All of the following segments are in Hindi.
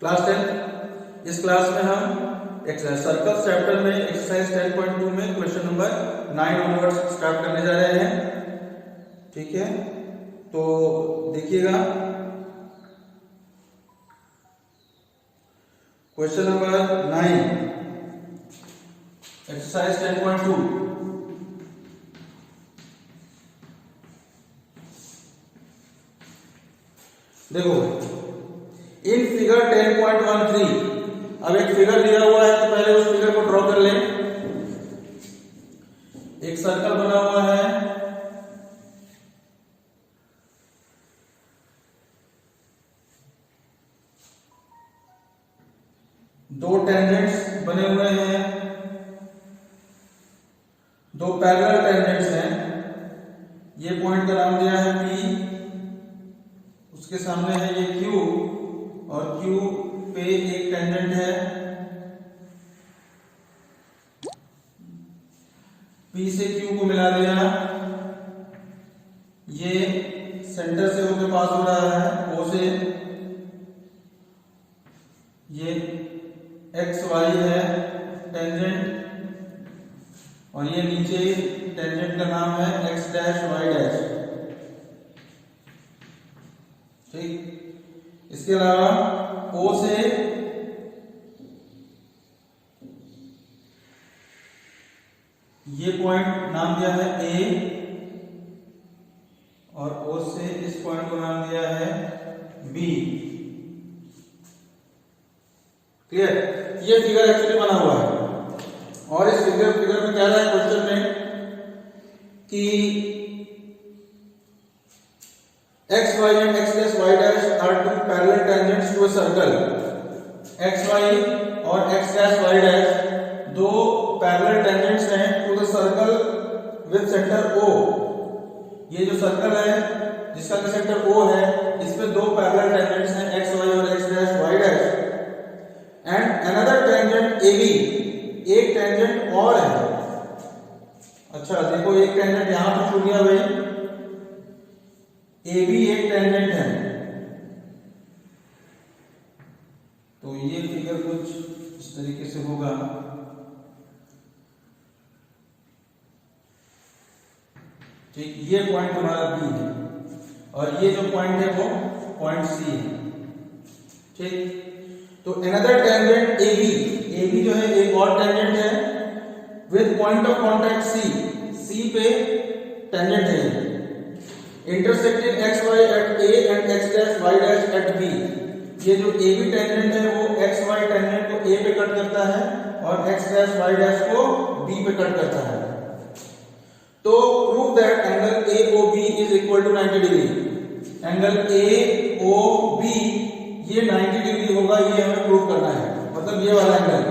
क्लास 10। इस क्लास में हम सर्कल चैप्टर में एक्सरसाइज 10.2 में क्वेश्चन नंबर 9 ऑनवर्ड्स स्टार्ट करने जा रहे हैं। ठीक है, तो देखिएगा क्वेश्चन नंबर 9 एक्सरसाइज 10.2। देखो इन फिगर 10.13 अब एक फिगर दिया हुआ है तो पहले उस फिगर को ड्रॉ कर लें। एक सर्कल बना हुआ है, दो टेंजेंट्स बने हुए हैं, दो पैरेलल टेंजेंट्स हैं। ये पॉइंट का नाम दिया है P, उसके सामने है ये Q और Q पे एक टेंजेंट है P से Q को मिला दिया, ये सेंटर से होकर पास हो रहा है O से, ये XY है टेंजेंट और ये नीचे टेंजेंट का नाम है X डैश Y डैश। ठीक, इसके अलावा O से ये पॉइंट नाम दिया है A और O से इस पॉइंट को नाम दिया है B। क्लियर? ये फिगर एक्चुअली बना हुआ है और इस फिगर में कह रहा है क्वेश्चन में कि x y and x dash y dash are two parallel tangents to a circle। x y और x dash y dash दो parallel tangents हैं to the circle with center O। ये जो सर्कल है जिसका कि सेंटर O है, इस पे दो parallel tangents हैं x y और x dash y dash and another tangent AB, एक टेंजेंट और है। अच्छा देखो, एक टेंजेंट यहां पर छूट गया भाई, AB एक टेंजेंट है। तो ये फिगर कुछ इस तरीके से होगा। ठीक, ये पॉइंट हमारा B है और ये जो पॉइंट है वो पॉइंट C है। ठीक, तो अनदर टेंजेंट AB जो है एक और टेंजेंट है with point of contact C पे टेंजेंट है। Intersecting XY at A and X dash Y dash at B। ये जो AB टेंजेंट है वो XY टेंजेंट को A पे कट करता है और X डैश Y डैश को B पे कट करता है। तो prove that angle AOB is equal to 90 degree. Angle AOB ये 90 डिग्री होगा, ये हमें प्रूव करना है, मतलब ये वाला एंगल।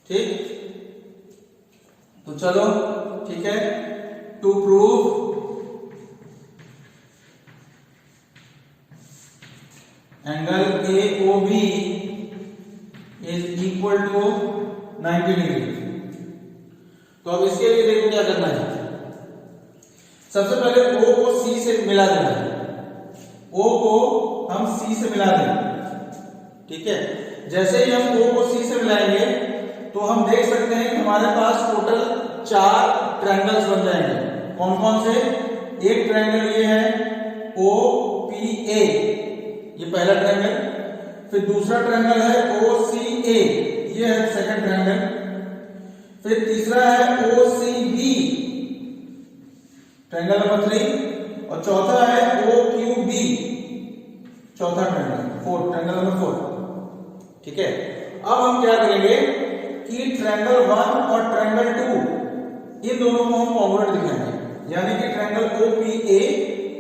ठीक, तो चलो ठीक है, to prove angle AOB is equal to 90 degree. तो अब इसके लिए देखो क्या करना है। सबसे पहले O को C से मिला देना है। O को हम C से मिला देंगे। ठीक है, जैसे ही हम O को C से मिलाएंगे तो हम देख सकते हैं कि हमारे पास टोटल 4 ट्रायंगल्स बन जाएंगे। कौन कौन से? एक ट्रायंगल ये है OPA, ये पहला ट्रायंगल। फिर दूसरा ट्रायंगल है OCA, ये है सेकंड ट्रायंगल। फिर तीसरा है OCB, ट्रायंगल नंबर 3। और चौथा है OQB, चौथा ट्रायंगल, फोर्थ ट्रायंगल नंबर 4। ठीक है, अब हम क्या करेंगे कि ट्रायंगल 1 और ट्रायंगल 2 इन दोनों को हम कॉन्ग्रुएंट दिखाएंगे, यानी कि ट्रायंगल OPA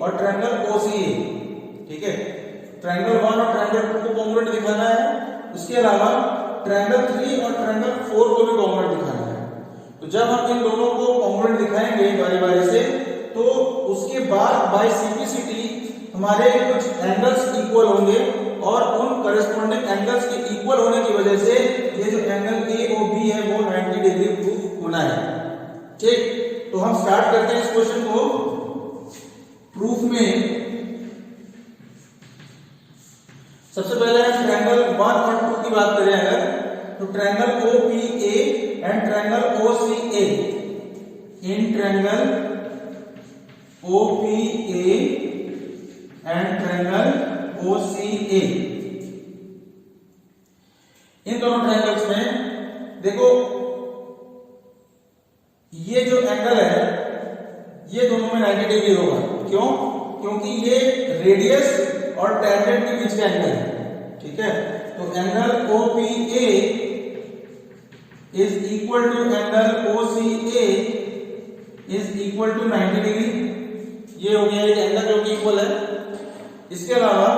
और ट्रायंगल OCA। ठीक है, ट्रायंगल 1 और ट्रायंगल 2 को कॉन्ग्रुएंट दिखाना है। उसके अलावा ट्रायंगल 3 और ट्रायंगल 4 को भी कॉन्ग्रुएंट दिखाना है। तो जब हम इन दोनों को कॉन्ग्रुएंट दिखाएंगे बारी बारी से, तो उसके बाद बाय सिंप्लिसिटी हमारे कुछ एंगल्स इक्वल होंगे और उन करस्पॉन्डिंग एंगल्स के इक्वल होने की वजह से ये जो एंगल AOB है वो 90 डिग्री प्रूफ होना है। ठीक, तो हम स्टार्ट करते हैं इस क्वेश्चन को। प्रूफ में सबसे पहले हम ट्रायंगल 1 और 2 की बात करें अगर, तो triangle OPA and triangle OCA, in triangle OPA and triangle OCA, इन दोनों ट्रायंगल्स में देखो ये जो एंगल है ये दोनों में 90 डिग्री होगा। क्यों? क्योंकि ये रेडियस और टेंजेंट के बीच का एंगल है, ठीक है। तो angle OPA is equal to angle OCA is equal to 90 degree. ये हो गया एक एंगल जो कि इक्वल है। इसके अलावा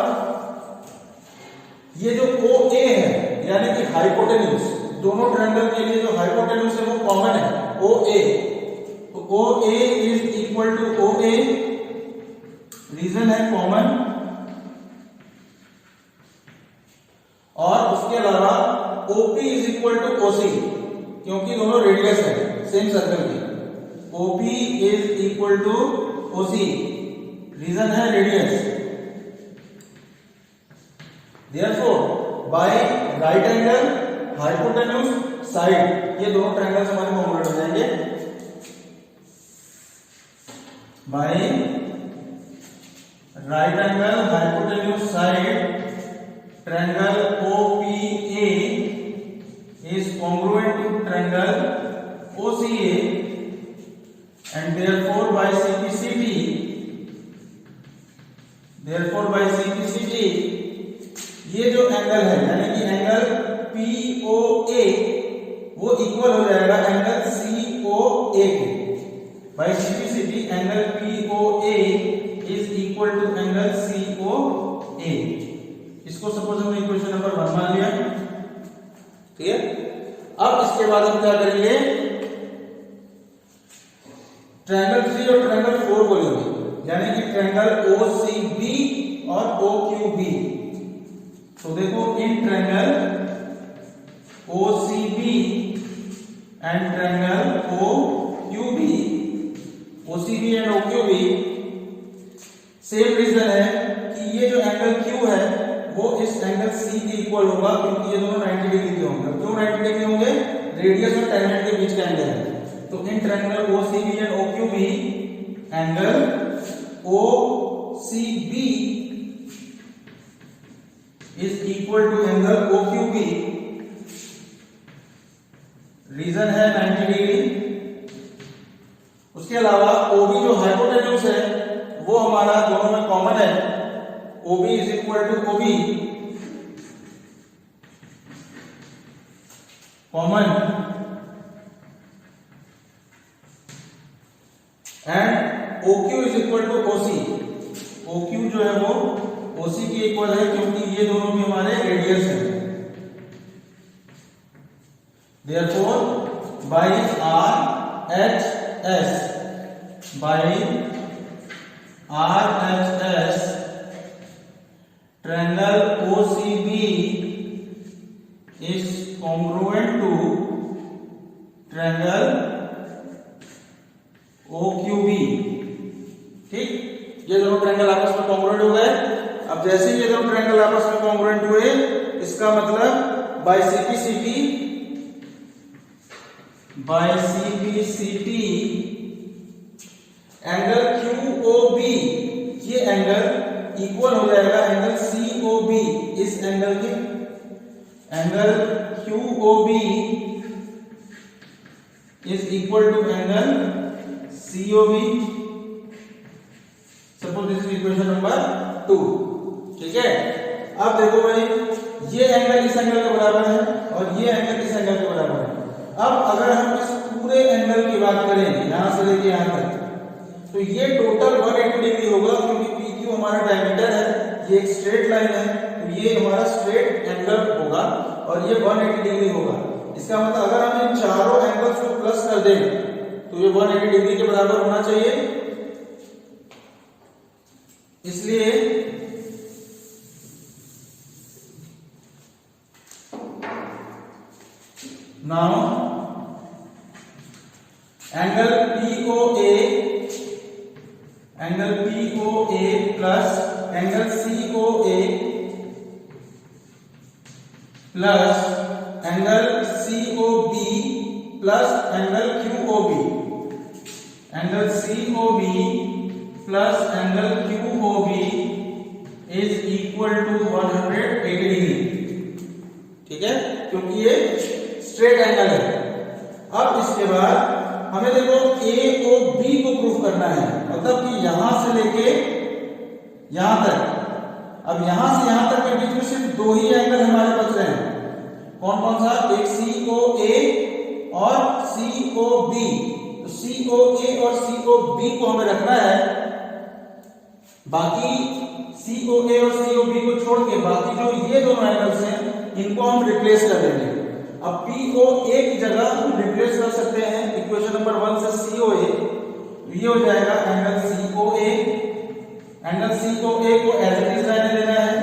ये जो OA है यानी कि हाइपोटेन्यूज, दोनों ट्रायंगल के लिए जो हाइपोटेन्यूज है वो कॉमन है OA, तो OA is equal to OA, reason है कॉमन, और उसके अलावा OP is equal to OC क्योंकि दोनों रेडियस है सेम सर्कल की। OP is equal to OC, reason है radius. Therefore, by right angle, hypotenuse, side, ये दोनों ट्रायंगल्स हमारे कॉन्ग्रुएंट हो जाएंगे। By right angle, hypotenuse, side, triangle OPA is congruent to triangle OCA, and therefore by CPCD ये जो एंगल है यानी कि एंगल POA वो इक्वल हो जाएगा एंगल COA के। By CPCD angle POA is equal to angle COA। इसको सपोज हमने इक्वेशन नंबर 1 मान लिया, ठीक है। अब इसके बाद हम क्या करेंगे, ट्रायंगल 3 और ट्रायंगल 4 बोलेंगे, यानी कि ट्रायंगल OCB और OQB। तो देखो in triangle OCB and triangle OQB, OCB and OQB same reason है कि ये जो एंगल Q है वो इस एंगल C के इक्वल होगा क्योंकि ये दोनों 90 डिग्री के होंगे। क्यों 90 डिग्री होंगे? रेडियस और टेंजेंट के बीच का एंगल है। तो in triangle OCB and OQB angle OCB is equal to angle OQB, reason है 90 डिग्री। उसके अलावा OB जो हाइपोटेन्यूज है वो हमारा दोनों में कॉमन है, OB is equal to OB, common, and OQ is equal to OC, OQ जो है वो OC के इक्वल है क्योंकि ये दोनों भी हमारे रेडियस हैं। Therefore, by RHS, triangle OCB is congruent to triangle OQB। ठीक, ये दोनों ट्रायंगल आपस में कॉन्ग्रुएंट हो गए। अब जैसे ही ये दोनों ट्रायंगल आपस में कॉन्ग्रुएंट हुए, इसका मतलब बाय CPCD एंगल QOB, ये एंगल इक्वल हो जाएगा एंगल COB, इस एंगल के। Angle QOB is equal to angle COB। Suppose this is equation number 2, ठीक है। अब देखो भाई, ये एंगल इस एंगल के बराबर है और ये एंगल इस एंगल के बराबर है। अब अगर हम इस पूरे एंगल की बात करें यहां से लेके यहां तक, तो ये टोटल 180 डिग्री होगा क्योंकि PQ हमारा डायमीटर है, ये एक स्ट्रेट लाइन है, तो ये हमारा स्ट्रेट एंगल होगा और ये 180 डिग्री होगा। इसका मतलब अगर हम इन चारों एंगल्स को प्लस कर दें तो ये 180 डिग्री के बराबर होना चाहिए। इसलिए now angle POA plus angle COA plus angle COB plus angle QOB, angle COB plus angle QOB is equal to 180 degree. ठीक है, क्योंकि ये स्ट्रेट एंगल है। अब इसके बाद हमें देखो AOB को प्रूफ करना है, मतलब कि यहां से लेके यहां तक। अब यहां से यहां तक के बीच में सिर्फ दो ही एंगल हमारे बच रहे हैं। कौन कौन सा? एक COA और COB। तो COA और COB को हमें रखना है, बाकी COA और COB को छोड़ के बाकी जो ये दोनों एंगल्स हैं इनको हम रिप्लेस कर देंगे। अब POA की जगह हम रिप्लेस कर सकते हैं इक्वेशन नंबर 1 से COA। ये हो जाएगा एंगल COA। एंगल COA को एज इट इज रहने देना है,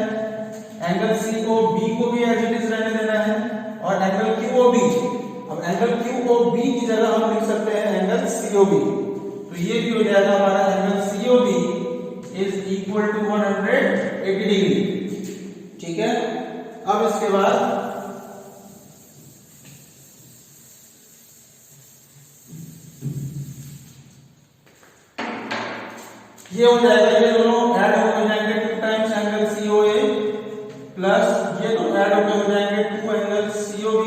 एंगल COB को भी एज इट इज रहने देना है, और एंगल QOB। अब एंगल QOB की जगह हम लिख सकते हैं एंगल COB। तो ये भी हो जाएगा हमारा angle COB is equal to 180 degree. ठीक है, अब इसके बाद ये हो जाएगा, ये दोनों ऐड हो जाएंगे 2 टाइम्स एंगल COA प्लस ये दोनों ऐड हो जाएंगे 2 angle COB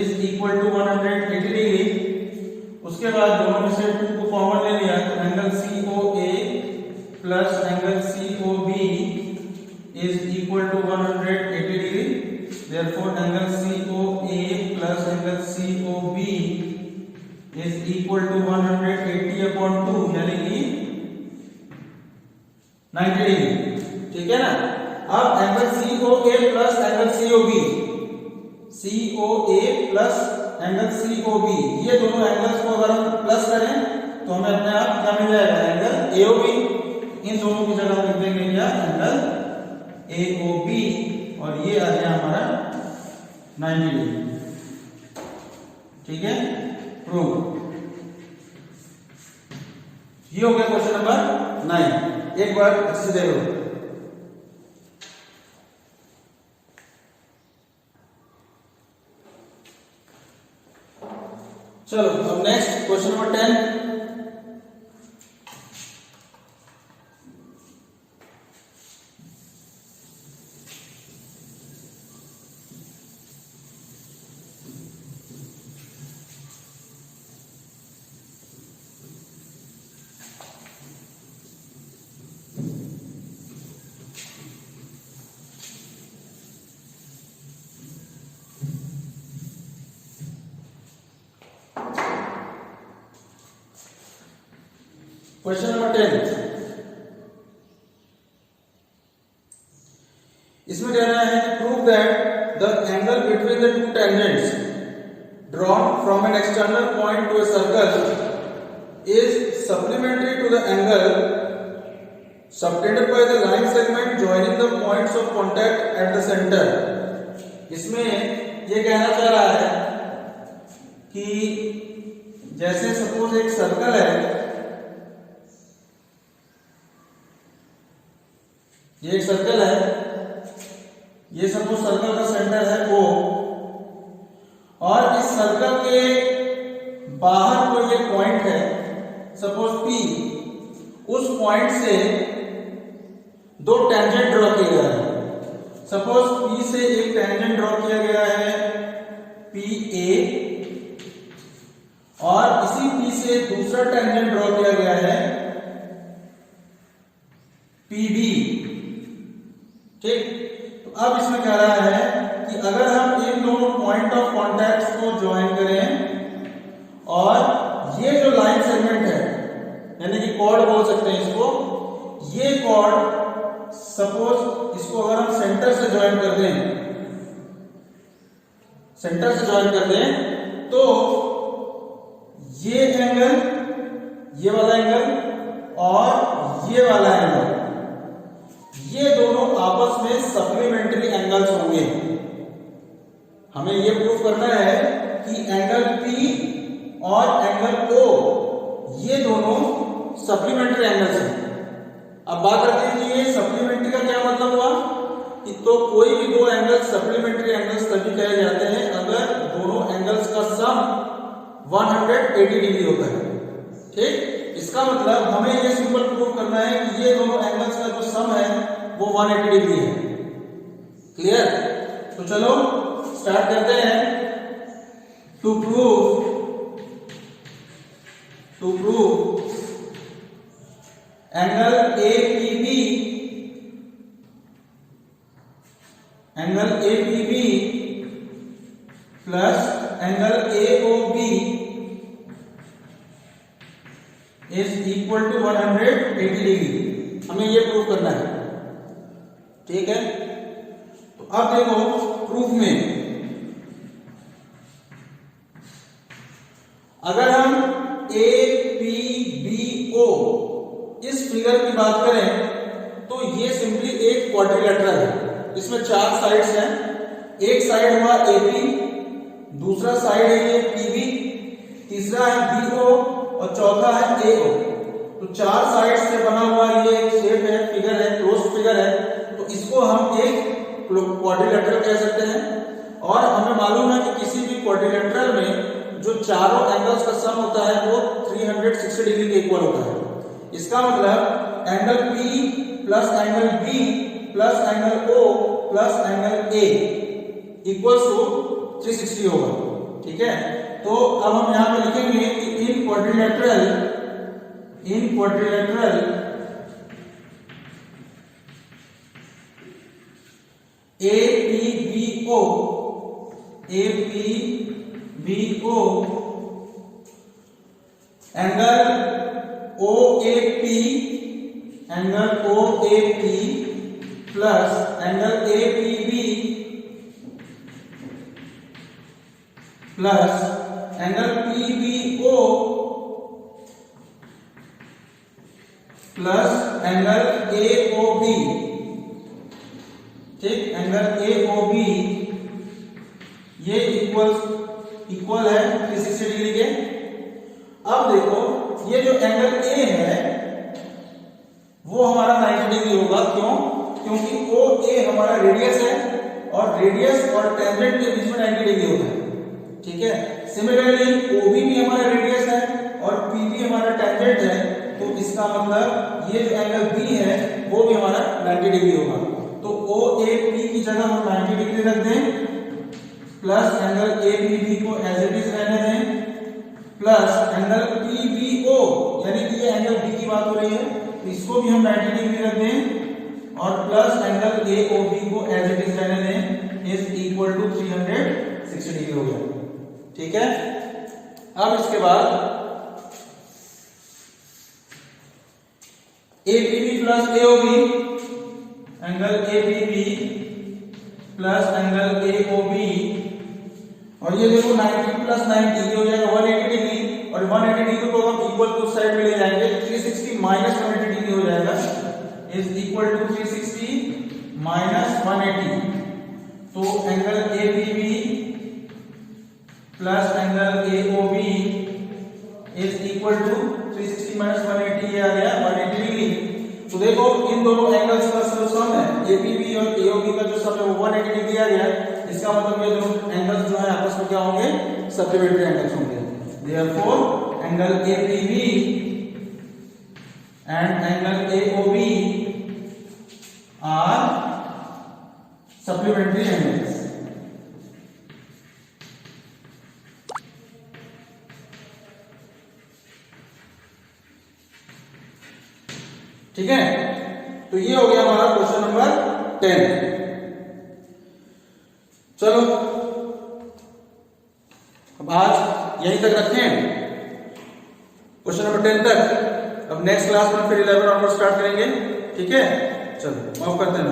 is equal to 180 degree. उसके बाद दोनों में से 2 को कॉमन ले लिया तो angle COA plus angle COB is equal to 180 degree. Therefore angle COA plus angle COB is equal to 180/2 यानी कि 90 डिग्री। ठीक है ना। अब angle COA plus angle COB, COA plus angle COB, ये दोनों एंगल्स को अगर हम प्लस करें तो हमें अपने आप क्या मिल जाएगा? Angle AOB। इन दोनों की जगह लिख देंगे क्या? एंगल AOB, और ये आ गया हमारा 90 डिग्री। ठीक है, प्रूव। ये हो गया क्वेश्चन नंबर 9। एक बार अच्छे से देखो। चलो अब next question number 10। Question number 10, इसमें कह रहा है कि prove that the angle between the 2 tangents drawn from an external point to a circle is supplementary to the angle subtended by the line segment joining the points of contact at the centre. इसमें ये कहना चाह रहा है कि जैसे सपोज एक सर्कल है, ये एक सर्कल है, ये सपोज सर्कल का सेंटर है O, और इस सर्कल के बाहर कोई एक पॉइंट है सपोज P। उस पॉइंट से 2 टेंजेंट ड्रॉ किए गए हैं। सपोज P से एक टेंजेंट ड्रॉ किया गया है PA, और इसी P से दूसरा टेंजेंट ड्रॉ किया गया है PB। ठीक, तो अब इसमें कह रहा है कि अगर हम इन दोनों पॉइंट ऑफ कांटेक्ट को ज्वाइन करें और ये जो लाइन सेगमेंट है यानी कि कॉर्ड बोल सकते हैं इसको, ये कॉर्ड सपोज इसको अगर हम सेंटर से ज्वाइन कर दें, सेंटर से ज्वाइन कर दें तो ये एंगल, ये वाला एंगल और ये वाला एंगल, ये दोनों आपस में सप्लीमेंट्री एंगल्स होंगे। हमें ये प्रूव करना है कि एंगल P और एंगल O ये दोनों सप्लीमेंट्री एंगल्स हैं। अब बात करते हैं कि ये सप्लीमेंट्री का क्या मतलब हुआ कि तो तो कोई भी दो एंगल्स सप्लीमेंट्री एंगल्स तभी कहे जाते हैं अगर दोनों एंगल्स का सम 180 डिग्री होता है। ठीक, इसका मतलब हमें ये सिंपल प्रूव करना है कि ये दोनों एंगल्स का जो सम है वो 180 डिग्री है। क्लियर? तो चलो स्टार्ट करते हैं। To prove angle APB plus angle AOB is equal to 180 degree, हमें ये प्रूव करना है। ठीक है, तो अब देखो प्रूफ में अगर हम APBO इस फिगर की बात करें तो ये सिंपली एक क्वाड्रिलेटरल है। इसमें 4 साइड्स हैं। एक साइड हुआ AP, दूसरा साइड है ये PB, तीसरा है BO और चौथा है AO। तो 4 साइड्स से बना हुआ ये एक शेप है, फिगर है, क्लोज्ड फिगर है। तो इसको हम एक क्वाड्रिलेटरल कह सकते हैं। और हमें मालूम है कि किसी भी क्वाड्रिलेटरल में जो चारों एंगल्स का सम होता है वो 360 डिग्री के इक्वल होता है। इसका मतलब angle P plus angle B plus angle O plus angle A equals to 360 होगा। ठीक है, तो अब हम यहां पे लिखेंगे कि इन quadrilateral APBO angle OAP plus angle APB plus angle PBO plus angle AOB। ठीक, एंगल AOB ये इक्वल है 360 डिग्री के। अब देखो ये जो एंगल A है वो हमारा 90 डिग्री होगा। क्यों? क्योंकि OA हमारा रेडियस है और रेडियस और टेंजेंट के बीच में 90 डिग्री होता है। ठीक है, सिमिलरली OB भी हमारा रेडियस है और PB हमारा टेंजेंट है। तो इसका मतलब ये जो एंगल B है वो भी हमारा 90 डिग्री होगा। तो OAP की जगह हम 90 डिग्री रख दें प्लस एंगल APB को एज इट इज रहने दें प्लस एंगल PBO यानी कि ये एंगल B की बात हो रही है तो इसको भी हम 90 डिग्री रख दें और प्लस एंगल AOB को एज इट इज रहने दें इज इक्वल टू 360 डिग्री हो गया। ठीक है, अब इसके बाद APB plus AOB angle APB plus angle AOB और ये देखो 90 प्लस 90 ये हो जाएगा 180 डिग्री और 180 डिग्री को हम इक्वल टू साइड में ले जाएंगे 360 माइनस 180 डिग्री हो जाएगा इज इक्वल टू 360 माइनस 180। तो angle APB plus angle AOB is equal to 360 minus 180 ये आ गया 180 डिग्री। तो देखो इन दोनों एंगल्स का जो सम है APB और AOB का जो सम है वो 180 डिग्री आ गया। इसका मतलब ये दोनों एंगल्स जो है आपस में क्या होंगे? सप्लीमेंट्री एंगल्स होंगे। Therefore angle APB and angle AOB are supplementary angles. ठीक है, तो ये हो गया हमारा क्वेश्चन नंबर 10। चलो अब आज यहीं तक रखें क्वेश्चन नंबर 10 तक। अब नेक्स्ट क्लास में फिर 11 ऑनवर्ड स्टार्ट करेंगे। ठीक है, चलो ऑफ करते हैं।